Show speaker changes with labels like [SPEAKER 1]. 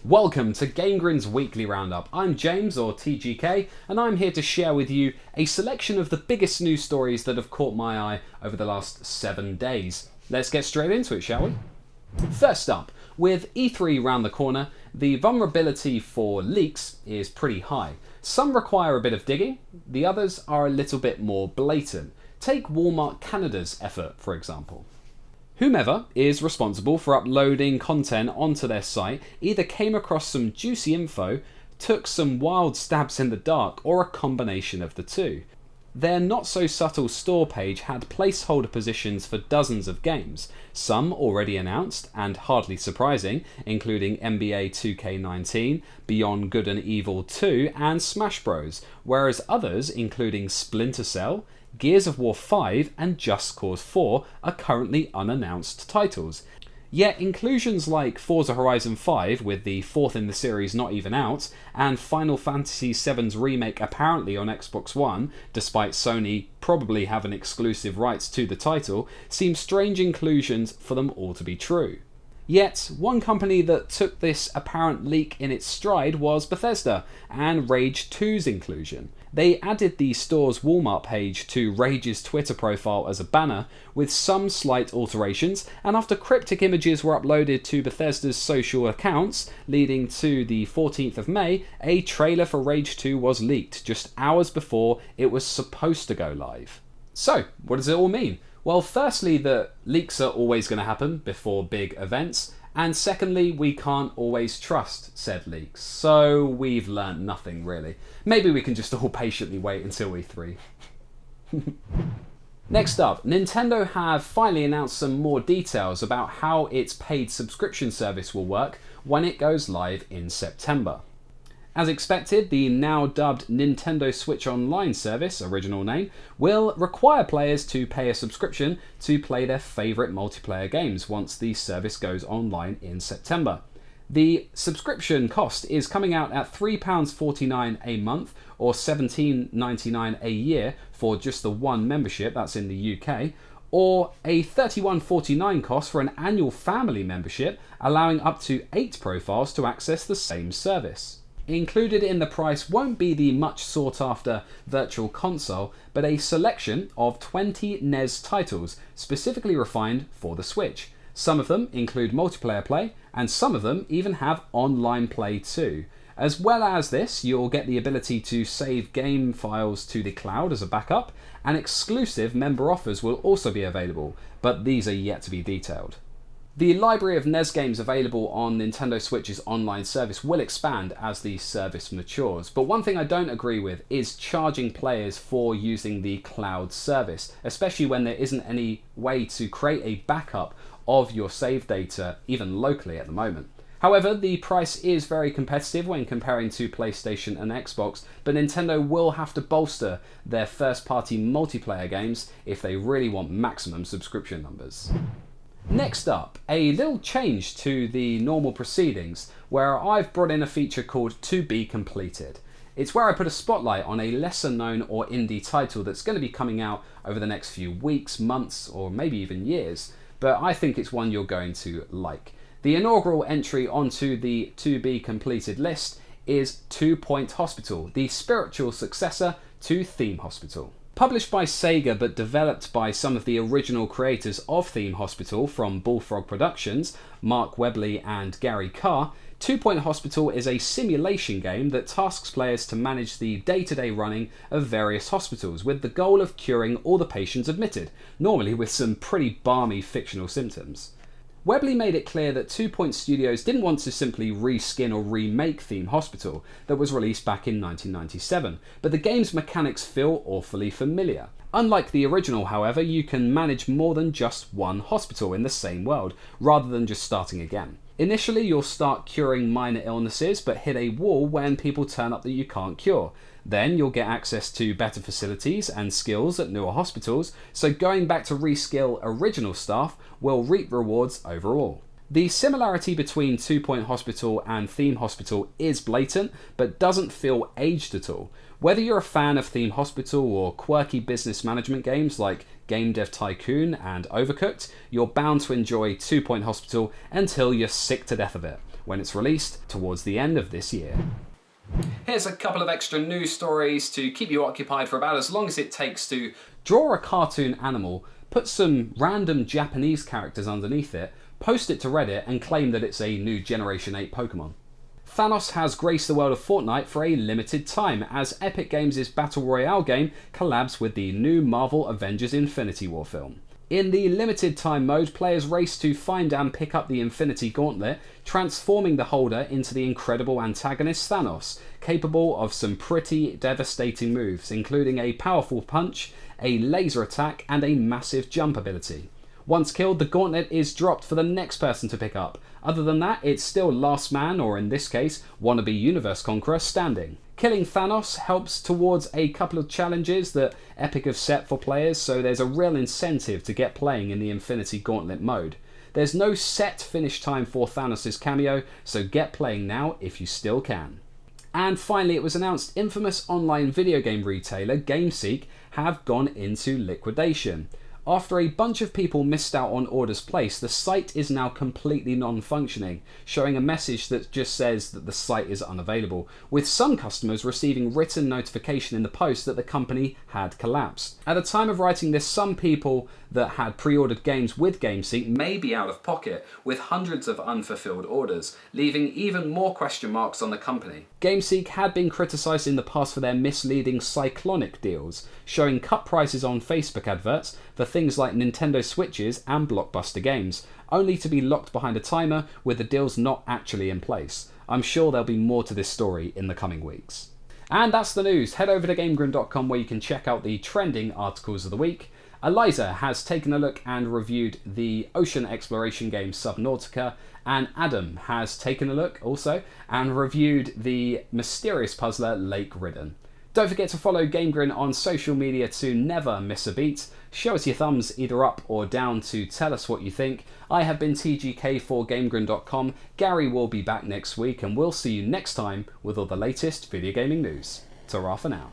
[SPEAKER 1] Welcome to GameGrin's weekly roundup. I'm James, or TGK, and I'm here to share with you a selection of the biggest news stories that have caught my eye over the last 7 days. Let's get straight into it, shall we? First up, with E3 round the corner, the vulnerability for leaks is pretty high. Some require a bit of digging, the others are a little bit more blatant. Take Walmart Canada's effort, for example. Whomever is responsible for uploading content onto their site either came across some juicy info, took some wild stabs in the dark, or a combination of the two. Their not-so-subtle store page had placeholder positions for dozens of games, some already announced and hardly surprising, including NBA 2K19, Beyond Good and Evil 2 and Smash Bros, whereas others, including Splinter Cell, Gears of War 5 and Just Cause 4 are currently unannounced titles. Yet inclusions like Forza Horizon 5, with the fourth in the series not even out, and Final Fantasy VII's remake apparently on Xbox One, despite Sony probably having exclusive rights to the title, seem strange inclusions for them all to be true. Yet, one company that took this apparent leak in its stride was Bethesda, and Rage 2's inclusion. They added the store's Walmart page to Rage's Twitter profile as a banner, with some slight alterations, and after cryptic images were uploaded to Bethesda's social accounts, leading to the 14th of May, a trailer for Rage 2 was leaked just hours before it was supposed to go live. So, what does it all mean? Well, firstly, that leaks are always going to happen before big events, and secondly, we can't always trust said leaks, so we've learnt nothing really. Maybe we can just all patiently wait until E3. Next up, Nintendo have finally announced some more details about how its paid subscription service will work when it goes live in September. As expected, the now dubbed Nintendo Switch Online service, original name, will require players to pay a subscription to play their favourite multiplayer games once the service goes online in September. The subscription cost is coming out at £3.49 a month or $17.99 a year for just the one membership, that's in the UK, or a £31.49 cost for an annual family membership, allowing up to 8 profiles to access the same service. Included in the price won't be the much sought after Virtual Console, but a selection of 20 NES titles specifically refined for the Switch. Some of them include multiplayer play, and some of them even have online play too. As well as this, you'll get the ability to save game files to the cloud as a backup, and exclusive member offers will also be available, but these are yet to be detailed. The library of NES games available on Nintendo Switch's online service will expand as the service matures, but one thing I don't agree with is charging players for using the cloud service, especially when there isn't any way to create a backup of your save data, even locally at the moment. However, the price is very competitive when comparing to PlayStation and Xbox, but Nintendo will have to bolster their first-party multiplayer games if they really want maximum subscription numbers. Next up, a little change to the normal proceedings, where I've brought in a feature called To Be Completed. It's where I put a spotlight on a lesser known or indie title that's going to be coming out over the next few weeks, months, or maybe even years, but I think it's one you're going to like. The inaugural entry onto the To Be Completed list is 2 Point Hospital, the spiritual successor to Theme Hospital. Published by Sega but developed by some of the original creators of Theme Hospital from Bullfrog Productions, Mark Webley and Gary Carr, 2 Point Hospital is a simulation game that tasks players to manage the day-to-day running of various hospitals with the goal of curing all the patients admitted, normally with some pretty balmy fictional symptoms. Webley made it clear that 2 Point Studios didn't want to simply reskin or remake Theme Hospital that was released back in 1997, but the game's mechanics feel awfully familiar. Unlike the original, however, you can manage more than just one hospital in the same world, rather than just starting again. Initially, you'll start curing minor illnesses, but hit a wall when people turn up that you can't cure. Then you'll get access to better facilities and skills at newer hospitals, so going back to reskill original staff will reap rewards overall. The similarity between 2 Point Hospital and Theme Hospital is blatant, but doesn't feel aged at all. Whether you're a fan of Theme Hospital or quirky business management games like Game Dev Tycoon and Overcooked, you're bound to enjoy 2 Point Hospital until you're sick to death of it. when it's released towards the end of this year. Here's a couple of extra news stories to keep you occupied for about as long as it takes to draw a cartoon animal, put some random Japanese characters underneath it, post it to Reddit and claim that it's a new Generation 8 Pokemon. Thanos has graced the world of Fortnite for a limited time as Epic Games' Battle Royale game collabs with the new Marvel Avengers Infinity War film. In the limited time mode, players race to find and pick up the Infinity Gauntlet, transforming the holder into the incredible antagonist Thanos, capable of some pretty devastating moves, including a powerful punch, a laser attack, and a massive jump ability. Once killed, the gauntlet is dropped for the next person to pick up. Other than that, it's still last man, or in this case, wannabe universe conqueror, standing. Killing Thanos helps towards a couple of challenges that Epic have set for players, so there's a real incentive to get playing in the Infinity Gauntlet mode. There's no set finish time for Thanos' cameo, so get playing now if you still can. And finally, it was announced infamous online video game retailer GameSeek have gone into liquidation. After a bunch of people missed out on orders placed, the site is now completely non-functioning, showing a message that just says that the site is unavailable, with some customers receiving written notification in the post that the company had collapsed. At the time of writing this, some people that had pre-ordered games with GameSeek may be out of pocket, with hundreds of unfulfilled orders, leaving even more question marks on the company. GameSeek had been criticised in the past for their misleading cyclonic deals, showing cut prices on Facebook adverts for things like Nintendo Switches and blockbuster games, only to be locked behind a timer with the deals not actually in place. I'm sure there'll be more to this story in the coming weeks. And that's the news. Head over to GameGrin.com where you can check out the trending articles of the week. Eliza has taken a look and reviewed the ocean exploration game Subnautica, and Adam has taken a look also and reviewed the mysterious puzzler Lake Ridden. Don't forget to follow GameGrin on social media to never miss a beat. Show us your thumbs either up or down to tell us what you think. I have been TGK for GameGrin.com. Gary will be back next week and we'll see you next time with all the latest video gaming news. Ta-ra for now.